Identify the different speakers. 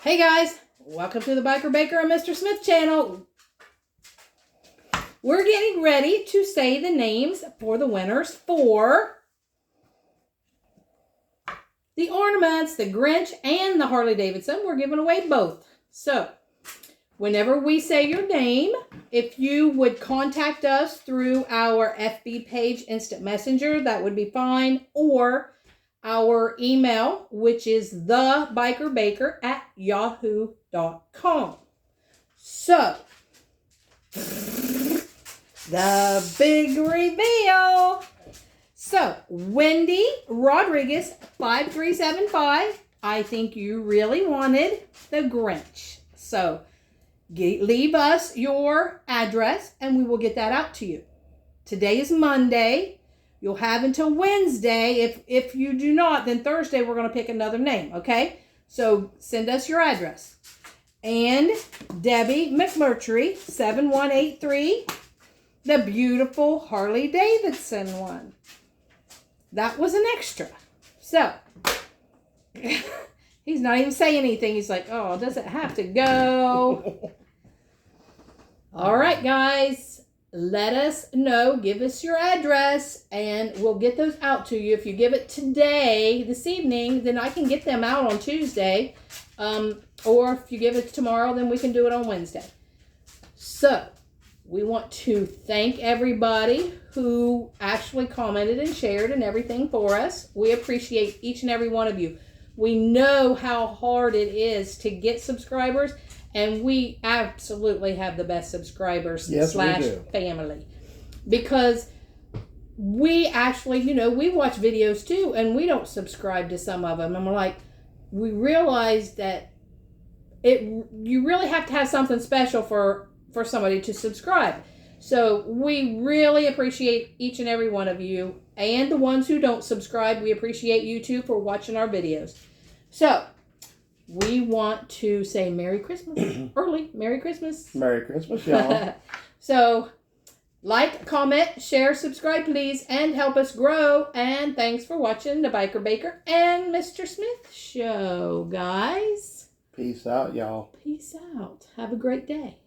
Speaker 1: Hey guys, welcome to the Biker Baker and Mr. Smith channel. We're getting ready to say the names for the winners for the Ornaments, the Grinch, and the Harley Davidson. We're giving away both. So, whenever we say your name, if you would contact us through our FB page, Instant Messenger, that would be fine. Or our email, which is thebikerbaker@yahoo.com. So, the big reveal. So, Wendy Rodriguez, 5375. I think you really wanted the Grinch. So, leave us your address and we will get that out to you. Today is Monday. You'll have until Wednesday. If you do not, then Thursday we're going to pick another name, okay? So send us your address. And Debbie McMurtry, 7183, the beautiful Harley Davidson one. That was an extra. So, he's not even saying anything. He's like, oh, does it have to go? All right, guys. Let us know. Give us your address, and we'll get those out to you. If you give it today, this evening, then I can get them out on Tuesday. Or if you give it tomorrow, then we can do it on Wednesday. So, we want to thank everybody who actually commented and shared and everything for us. We appreciate each and every one of you. We know how hard it is to get subscribers. And we absolutely have the best subscribers / family. Because we actually, we watch videos too, and we don't subscribe to some of them. And we're like, we realize that you really have to have something special for somebody to subscribe. So we really appreciate each and every one of you. And the ones who don't subscribe, we appreciate you too for watching our videos. So, we want to say Merry Christmas. Early Merry Christmas.
Speaker 2: Merry Christmas, y'all.
Speaker 1: So, like, comment, share, subscribe, please, and help us grow. And thanks for watching the Biker Baker and Mr. Smith show, guys.
Speaker 2: Peace out, y'all.
Speaker 1: Peace out. Have a great day.